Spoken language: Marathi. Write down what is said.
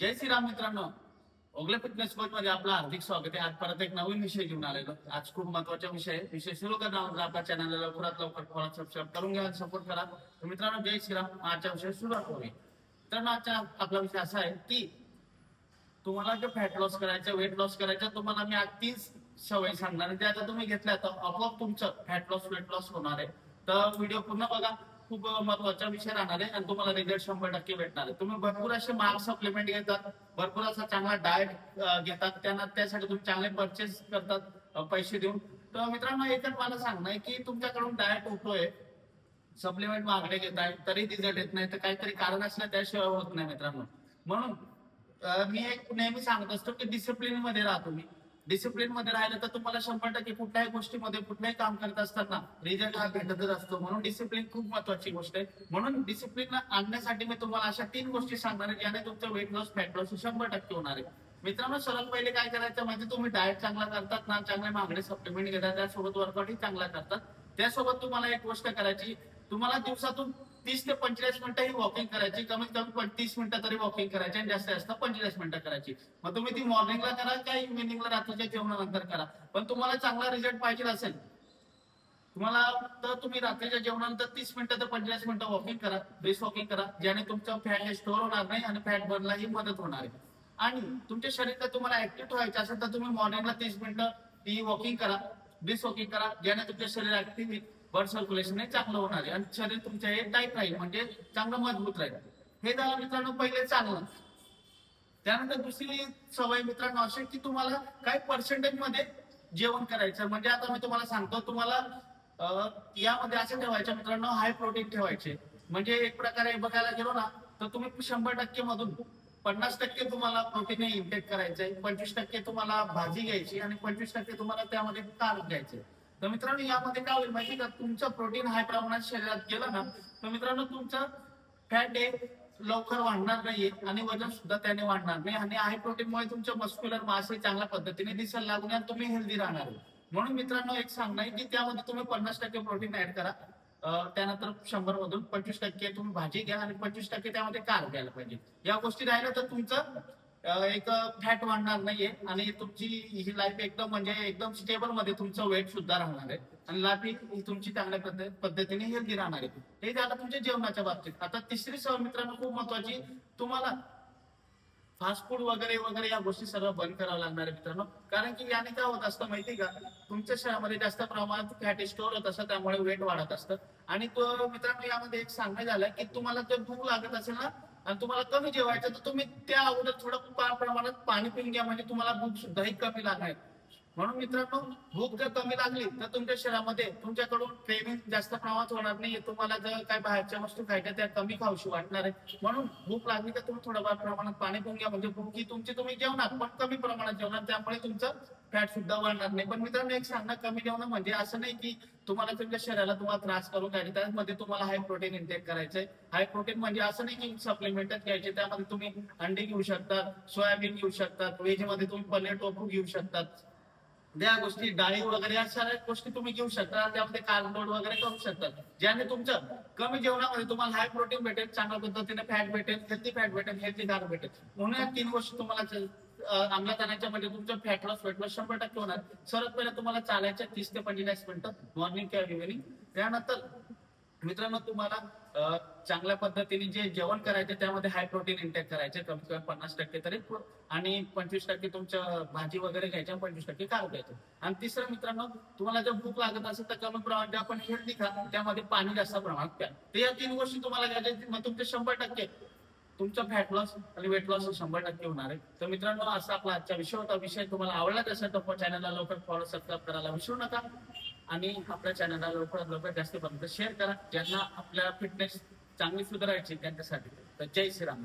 जय श्रीराम मित्रांनो. ओगले फिटनेस कोच मध्ये आपलं हार्दिक स्वागत आहे. आज परत एक नवीन विषय घेऊन आलेलो. आज खूप महत्वाचा विषय सुरू करणार. आपल्या चॅनलला लवकरात लवकर फॉलो सबस्क्राईब करून घ्या, सपोर्ट करा. तर मित्रांनो, जय श्रीराम. आजच्या विषय सुरुवात करूया. मित्रांनो, आजचा आपला विषय असा आहे की तुम्हाला जो फॅट लॉस करायचा, वेट लॉस करायचा, तुम्हाला मी आज 30 सवय सांगणार आहे. त्या आता तुम्ही घेतल्या तर आपोआप तुमचं फॅट लॉस वेट लॉस होणार आहे. तर व्हिडिओ पूर्ण बघा. खूप महत्वाचा विषय राहणार आहे आणि तुम्हाला रिझल्ट 100% भेटणार आहे. तुम्ही भरपूर असे महाग सप्लिमेंट घेतात, भरपूर असा चांगला डाएट घेतात, त्यासाठी तुम्ही चांगले परचेस करतात पैसे देऊन. तर मित्रांनो, एकच मला सांगणं आहे की तुमच्याकडून डाएट होतोय, सप्लिमेंट मागणे घेताय, तरी रिझल्ट येत नाही, तर काहीतरी कारण असलं त्याशिवाय होत नाही मित्रांनो. म्हणून मी एक नेहमी सांगत असतो की डिसिप्लिन मध्ये राहा. तुम्ही डिसिप्लिन मध्ये राहिलं तर तुम्हाला 100% कुठल्याही गोष्टीमध्ये कुठल्याही काम करत असताना रिझल्ट हा भेटतच असतो. म्हणून डिसिप्लिन खूप महत्वाची गोष्ट आहे. म्हणून डिसिप्लिन आणण्यासाठी मी तुम्हाला अशा 3 गोष्टी सांगणार आहे ज्याने तुमचं वेट लॉस फॅट लॉस 100% होणार आहे. मित्रांनो, सर्वात पहिले काय करायचं म्हणजे तुम्ही डाएट चांगला करतात ना, चांगले महागडे सप्लिमेंट घेतात, त्यासोबत वर्कआउटही चांगला करतात. त्यासोबत तुम्हाला एक गोष्ट करायची, तुम्हाला दिवसातून 30 ते 45 मिनिटं ही वॉकिंग करायची. कमीत कमी 30 मिनिटं तरी वॉकिंग करायची आणि जास्तीत जास्त 45 मिनिटं करायची. मग तुम्ही ती मॉर्निंगला करा किंवा इव्हिनिंगला रात्रीच्या जेवणानंतर करा. पण तुम्हाला चांगला रिझल्ट पाहिजे असेल तुम्हाला, तर तुम्ही रात्रीच्या जेवणानंतर 30 मिनिटं ते 45 मिनिटं वॉकिंग करा, ब्रिस्क वॉकिंग करा, ज्याने तुमचं फॅट स्टोअर होणार नाही आणि फॅट बर्नलाही मदत होणार आहे. आणि तुमच्या शरीरात तुम्हाला ऍक्टिव्ह ठेवायचं असेल तर तुम्ही मॉर्निंगला 30 मिनिटं ती वॉकिंग करा, ब्रिस्क वॉकिंग करा, ज्याने तुमच्या शरीर ऍक्टिव्ह ब्लड सर्क्युलेशन हे चांगलं होणार आहे आणि शरीर तुमच्या हे टाईट राहील, म्हणजे चांगलं मजबूत राहील. हे झालं मित्रांनो पहिले चांगलं. त्यानंतर दुसरी सवय मित्रांनो अशी की तुम्हाला काही पर्सेंटेज मध्ये जेवण करायचं. म्हणजे आता मी तुम्हाला सांगतो, तुम्हाला यामध्ये असं ठेवायचं मित्रांनो, हाय प्रोटीन ठेवायचे. म्हणजे एक प्रकारे बघायला गेलो ना तर तुम्ही 100% मधून 50% तुम्हाला प्रोटीन इंटेक करायचंय, 25% तुम्हाला भाजी घ्यायची आणि 25% तुम्हाला त्यामध्ये कार्ब घ्यायचे. तर मित्रांनो, यामध्ये काय होईल माहिती का, तुमचं प्रोटीन हाय प्रमाणात शरीरात गेलं ना तर मित्रांनो तुमचं फॅट हे लवकर वाढणार नाहीये आणि वजन सुद्धा त्याने वाढणार नाही. आणि हाय प्रोटीनमुळे तुमचं मस्क्युलर मास हे चांगल्या पद्धतीने दिसायला लागून आणि तुम्ही हेल्दी राहणार. म्हणून मित्रांनो, एक सांगणं आहे की त्यामध्ये तुम्ही 50% प्रोटीन ऍड करा. त्यानंतर 100 मधून 25% तुम्ही भाजी घ्या आणि 25% त्यामध्ये कार्ब घ्यायला पाहिजे. या गोष्टी राहिल्या तर तुमचं एक फॅट वाढणार नाहीये आणि तुमची ही लाईफ एकदम म्हणजे एकदम स्टेबल मध्ये तुमचं वेट सुद्धा राहणार आहे आणि लाईफ ही तुमची चांगल्या पद्धतीने हेल्दी राहणार आहे. हे झालं तुमच्या जेवणाच्या बाबतीत. आता तिसरी सवय मित्रांनो खूप महत्वाची, तुम्हाला फास्ट फूड वगैरे वगैरे या गोष्टी सर्व बंद करावं लागणार आहे मित्रांनो. कारण की याने काय होत असतं माहिती का, तुमच्या शरीरामध्ये जास्त प्रमाणात फॅट स्टोअर होत असतं, त्यामुळे वेट वाढत असतं. आणि तो मित्रांनो यामध्ये एक सांगणं झालं की तुम्हाला जर भूक लागत असेल ना आणि तुम्हाला कमी जेवायचं तर तुम्ही त्या अगोदर थोडं प्रमाणात पाणी पिऊन घ्या, म्हणजे तुम्हाला भूक सुद्धाही कमी लागणार. म्हणून मित्रांनो, भूक जर कमी लागली तर तुमच्या शरीरामध्ये तुमच्याकडून क्रेव्हिंग जास्त प्रमाणात होणार नाही. तुम्हाला जर काय बाहेरच्या वस्तू खायच्या त्या कमी खाऊशी वाटणार आहे. म्हणून भूक लागली तर तुम्ही थोडंफार प्रमाणात पाणी पिऊन घ्या, म्हणजे भूक ही तुमची तुम्ही जेवणार पण कमी प्रमाणात जेवणार, त्यामुळे तुमचं फॅट सुद्धा वाढणार नाही. पण मित्रांनो, एक सांगणं, कमी जेवण म्हणजे असं नाही की तुम्हाला तुमच्या शरीराला तुम्हाला त्रास करून घ्यायचे. त्यामध्ये तुम्हाला हाय प्रोटीन इंटेक करायचंय. हाय प्रोटीन म्हणजे असं नाही की सप्लिमेंटच घ्यायचे. त्यामध्ये तुम्ही अंडे घेऊ शकतात, सोयाबीन घेऊ शकतात, व्हेज मध्ये तुम्ही पनीर टोफू घेऊ शकतात, त्या गोष्टी डाळी वगैरे या सगळ्या गोष्टी तुम्ही घेऊ शकता. त्यामध्ये कार्बोहायड्रेट वगैरे करू शकतात, ज्याने तुमचं कमी जेवणामध्ये तुम्हाला हाय प्रोटीन भेटेल, चांगल्या पद्धतीने फॅट भेटेल, हेल्दी फॅट भेटेल, हेल्दी कार्ब भेटेल. म्हणून या 3 गोष्टी तुम्हाला अंमलात आणायच्या म्हणजे तुमचं फॅट लॉस वेट लॉस 100% होणार. सर्वात पहिला तुम्हाला चालायचं 30 ते 45 मिनिटं मॉर्निंग किंवा इव्हिनिंग. त्यानंतर मित्रांनो, तुम्हाला चांगल्या पद्धतीने जे जेवण करायचे त्यामध्ये हाय प्रोटीन इंटेक करायचे, कमीत कमी 50% तरी, आणि 25% तुमच्या भाजी वगैरे घ्यायच्या, 25% कार्ब घ्यायचे. आणि तिसरं मित्रांनो, तुम्हाला जर भूक लागत असेल तर कमी प्रमाणात आपण हेल्दी खा, त्यामध्ये पाणी जास्त प्रमाणात प्या. तर या 3 गोष्टी तुम्हाला घ्यायच्या, मग तुमचे 100% तुमचा फॅट लॉस आणि वेट लॉस 100% होणार आहे. तर मित्रांनो, असा आपला आजचा विषय होता. विषय तुम्हाला आवडला असेल तर चॅनलला लवकर फॉलो सबस्क्राईब करायला विसरू नका आणि आपल्या चॅनलला लवकरात लवकर जास्त पर्यंत शेअर करा, ज्यांना आपल्या फिटनेस चांगली सुधारायची त्यांच्यासाठी. तर जय श्रीराम.